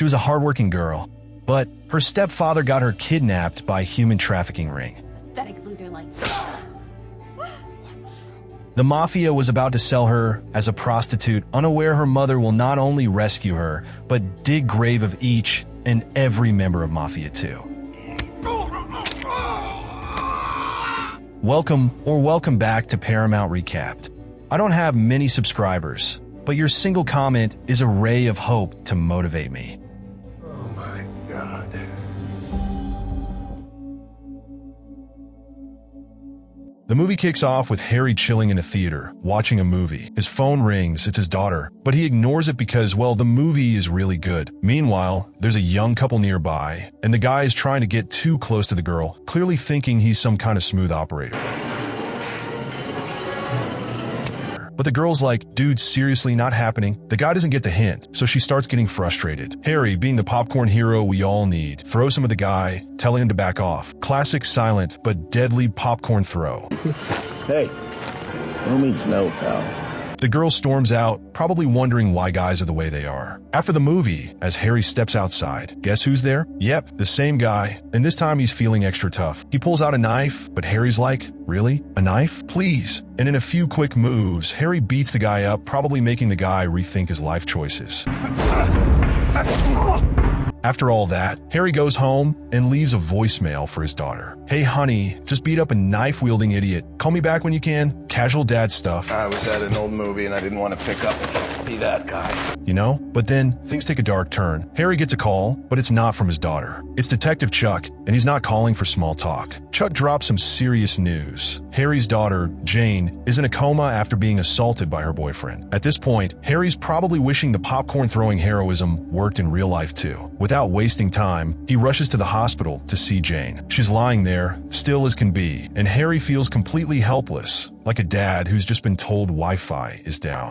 She was a hardworking girl, but her stepfather got her kidnapped by a human trafficking ring. Pathetic loser like. The Mafia was about to sell her as a prostitute, unaware her mother will not only rescue her, but dig grave of each and every member of Mafia 2. Welcome back to Paramount Recapped. I don't have many subscribers, but your single comment is a ray of hope to motivate me. Oh my God. The movie kicks off with Harry chilling in a theater, watching a movie. His phone rings, it's his daughter, but he ignores it because, well, the movie is really good. Meanwhile, there's a young couple nearby, and the guy is trying to get too close to the girl, clearly thinking he's some kind of smooth operator. But the girl's like, dude, seriously, not happening. The guy doesn't get the hint, so she starts getting frustrated. Harry, being the popcorn hero we all need, throws him at the guy, telling him to back off. Classic silent but deadly popcorn throw. Hey, no means no, pal. The girl storms out, probably wondering why guys are the way they are. After the movie, as Harry steps outside, guess who's there? Yep, the same guy, and this time he's feeling extra tough. He pulls out a knife, but Harry's like, really? A knife? Please. And in a few quick moves, Harry beats the guy up, probably making the guy rethink his life choices. After all that, Harry goes home and leaves a voicemail for his daughter. Hey honey, just beat up a knife-wielding idiot. Call me back when you can. Casual dad stuff. I was at an old movie and I didn't want to pick up and be that guy. You know? But then, things take a dark turn. Harry gets a call, but it's not from his daughter. It's Detective Chuck, and he's not calling for small talk. Chuck drops some serious news. Harry's daughter, Jane, is in a coma after being assaulted by her boyfriend. At this point, Harry's probably wishing the popcorn-throwing heroism worked in real life too. Without wasting time, he rushes to the hospital to see Jane. She's lying there, still as can be, and Harry feels completely helpless, like a dad who's just been told Wi-Fi is down.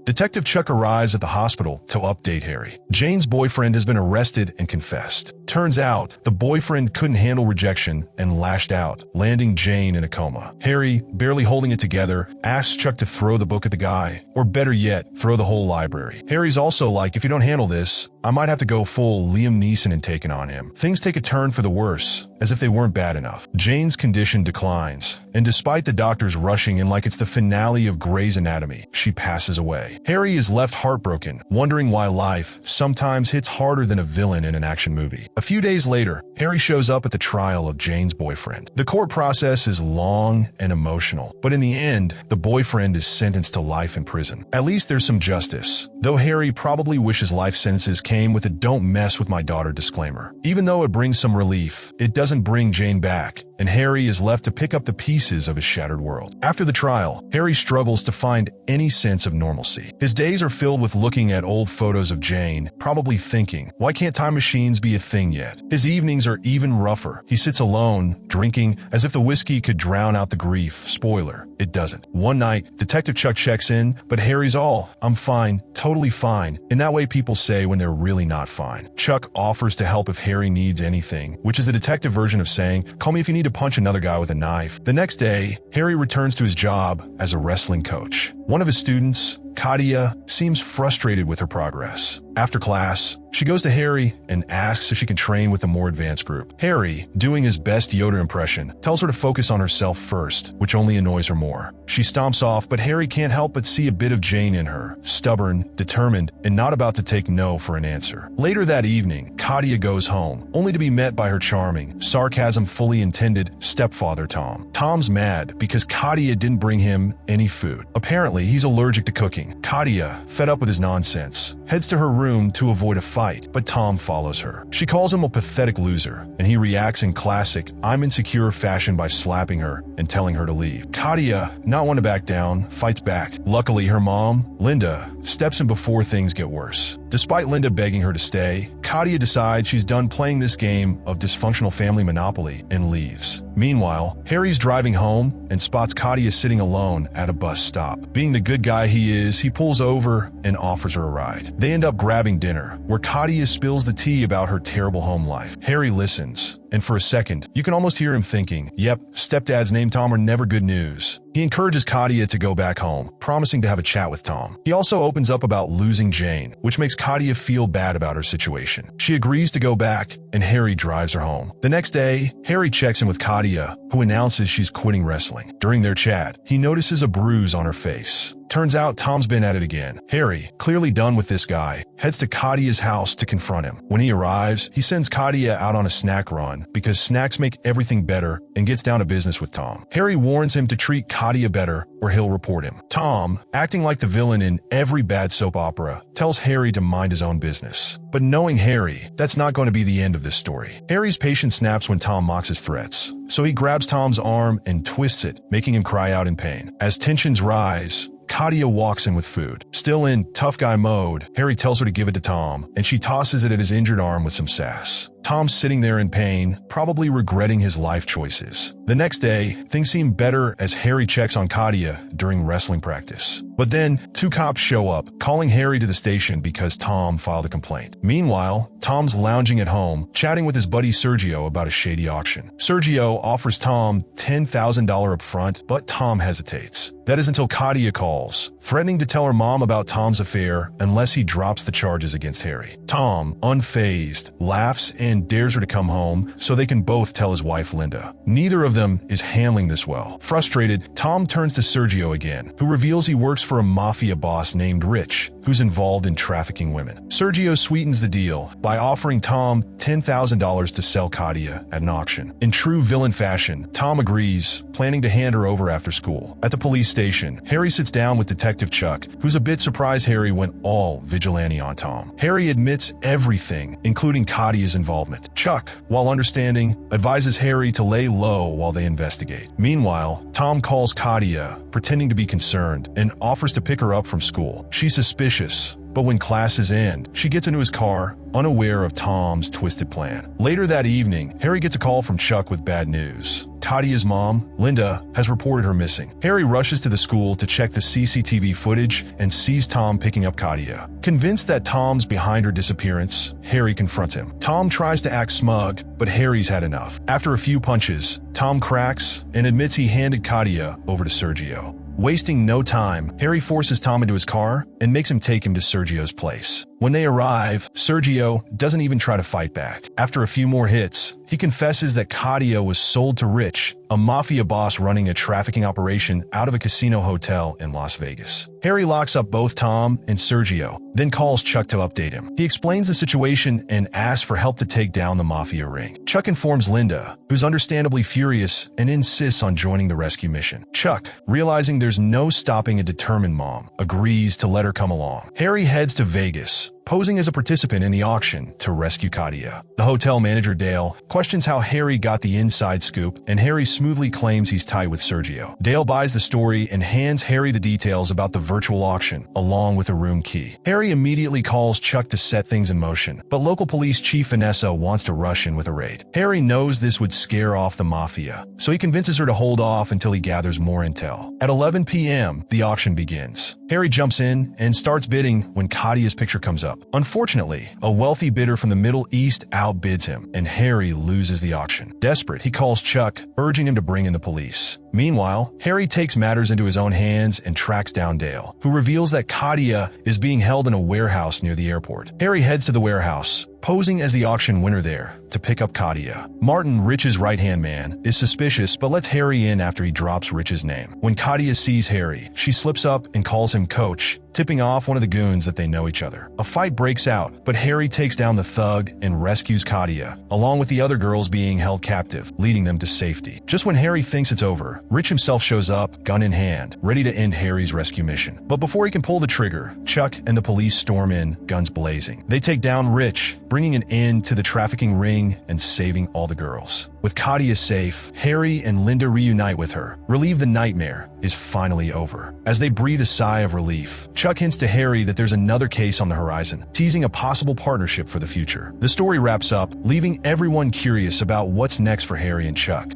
Detective Chuck arrives at the hospital to update Harry. Jane's boyfriend has been arrested and confessed. Turns out, the boyfriend couldn't handle rejection and lashed out, landing Jane in a coma. Harry, barely holding it together, asks Chuck to throw the book at the guy, or better yet, throw the whole library. Harry's also like, if you don't handle this, I might have to go full Liam Neeson and taking on him. Things take a turn for the worse, as if they weren't bad enough. Jane's condition declines, and despite the doctors rushing in like it's the finale of Grey's Anatomy, she passes away. Harry is left heartbroken, wondering why life sometimes hits harder than a villain in an action movie. A few days later, Harry shows up at the trial of Jane's boyfriend. The court process is long and emotional, but in the end, the boyfriend is sentenced to life in prison. At least there's some justice, though Harry probably wishes life sentences came with a "don't mess with my daughter" disclaimer. Even though it brings some relief, it doesn't bring Jane back, and Harry is left to pick up the pieces of his shattered world. After the trial, Harry struggles to find any sense of normalcy. His days are filled with looking at old photos of Jane, probably thinking, why can't time machines be a thing yet? His evenings are even rougher. He sits alone, drinking, as if the whiskey could drown out the grief. Spoiler, it doesn't. One night, Detective Chuck checks in, but Harry's all, I'm fine, totally fine. In that way people say when they're really not fine. Chuck offers to help if Harry needs anything, which is the detective version of saying, call me if you need to punch another guy with a knife. The next day, Harry returns to his job as a wrestling coach. One of his students, Katia, seems frustrated with her progress. After class, she goes to Harry and asks if she can train with a more advanced group. Harry, doing his best Yoda impression, tells her to focus on herself first, which only annoys her more. She stomps off, but Harry can't help but see a bit of Jane in her, stubborn, determined, and not about to take no for an answer. Later that evening, Katia goes home, only to be met by her charming, sarcasm fully intended stepfather Tom. Tom's mad because Katia didn't bring him any food. Apparently, he's allergic to cooking. Katia, fed up with his nonsense, heads to her room to avoid a fight, but Tom follows her. She calls him a pathetic loser, and he reacts in classic I'm insecure fashion by slapping her and telling her to leave. Katia, not one to back down, fights back. Luckily, her mom, Linda, steps in before things get worse. Despite Linda begging her to stay, Katia decides she's done playing this game of dysfunctional family Monopoly and leaves. Meanwhile, Harry's driving home and spots Katia sitting alone at a bus stop. Being the good guy he is, he pulls over and offers her a ride. They end up grabbing dinner, where Katia spills the tea about her terrible home life. Harry listens, and for a second, you can almost hear him thinking, yep, stepdads named Tom are never good news. He encourages Katia to go back home, promising to have a chat with Tom. He also opens up about losing Jane, which makes Katia feel bad about her situation. She agrees to go back, and Harry drives her home. The next day, Harry checks in with Katia, who announces she's quitting wrestling. During their chat, he notices a bruise on her face. Turns out Tom's been at it again. Harry, clearly done with this guy, heads to Katia's house to confront him. When he arrives, he sends Katia out on a snack run because snacks make everything better and gets down to business with Tom. Harry warns him to treat Katia better or he'll report him. Tom, acting like the villain in every bad soap opera, tells Harry to mind his own business. But knowing Harry, that's not going to be the end of this story. Harry's patience snaps when Tom mocks his threats, so he grabs Tom's arm and twists it, making him cry out in pain. As tensions rise, Katia walks in with food. Still in tough guy mode, Harry tells her to give it to Tom, and she tosses it at his injured arm with some sass. Tom's sitting there in pain, probably regretting his life choices. The next day, things seem better as Harry checks on Katia during wrestling practice. But then, two cops show up, calling Harry to the station because Tom filed a complaint. Meanwhile, Tom's lounging at home, chatting with his buddy Sergio about a shady auction. Sergio offers Tom $10,000 up front, but Tom hesitates. That is until Katia calls, threatening to tell her mom about Tom's affair unless he drops the charges against Harry. Tom, unfazed, laughs and dares her to come home so they can both tell his wife Linda. Neither of them is handling this well. Frustrated, Tom turns to Sergio again, who reveals he works for a Mafia boss named Rich, who's involved in trafficking women. Sergio sweetens the deal by offering Tom $10,000 to sell Katia at an auction. In true villain fashion, Tom agrees, planning to hand her over after school. At the police station, Harry sits down with Detective Chuck, who's a bit surprised Harry went all vigilante on Tom. Harry admits everything, including Katia's involvement. Chuck, while understanding, advises Harry to lay low while they investigate. Meanwhile, Tom calls Katia, pretending to be concerned, and offers to pick her up from school. She's suspicious, but when classes end, she gets into his car, unaware of Tom's twisted plan. Later that evening, Harry gets a call from Chuck with bad news. Katia's mom, Linda, has reported her missing. Harry rushes to the school to check the CCTV footage and sees Tom picking up Katia. Convinced that Tom's behind her disappearance, Harry confronts him. Tom tries to act smug, but Harry's had enough. After a few punches, Tom cracks and admits he handed Katia over to Sergio. Wasting no time, Harry forces Tom into his car and makes him take him to Sergio's place. When they arrive, Sergio doesn't even try to fight back. After a few more hits, he confesses that Katia was sold to Rich, a Mafia boss running a trafficking operation out of a casino hotel in Las Vegas. Harry locks up both Tom and Sergio, then calls Chuck to update him. He explains the situation and asks for help to take down the Mafia ring. Chuck informs Linda, who's understandably furious and insists on joining the rescue mission. Chuck, realizing there's no stopping a determined mom, agrees to let her come along. Harry heads to Vegas, posing as a participant in the auction to rescue Katia. The hotel manager, Dale, questions how Harry got the inside scoop, and Harry smoothly claims he's tied with Sergio. Dale buys the story and hands Harry the details about the virtual auction, along with a room key. Harry immediately calls Chuck to set things in motion, but local police chief Vanessa wants to rush in with a raid. Harry knows this would scare off the Mafia, so he convinces her to hold off until he gathers more intel. At 11 p.m., the auction begins. Harry jumps in and starts bidding when Katia's picture comes up. Unfortunately, a wealthy bidder from the Middle East outbids him, and Harry loses the auction. Desperate, he calls Chuck, urging him to bring in the police. Meanwhile, Harry takes matters into his own hands and tracks down Dale, who reveals that Katia is being held in a warehouse near the airport. Harry heads to the warehouse, posing as the auction winner there, to pick up Katia. Martin, Rich's right-hand man, is suspicious but lets Harry in after he drops Rich's name. When Katia sees Harry, she slips up and calls him Coach, tipping off one of the goons that they know each other. A fight breaks out, but Harry takes down the thug and rescues Katia, along with the other girls being held captive, leading them to safety. Just when Harry thinks it's over, Rich himself shows up, gun in hand, ready to end Harry's rescue mission. But before he can pull the trigger, Chuck and the police storm in, guns blazing. They take down Rich, bringing an end to the trafficking ring and saving all the girls. With Katia safe, Harry and Linda reunite with her. Relieved the nightmare is finally over. As they breathe a sigh of relief, Chuck hints to Harry that there's another case on the horizon, teasing a possible partnership for the future. The story wraps up, leaving everyone curious about what's next for Harry and Chuck.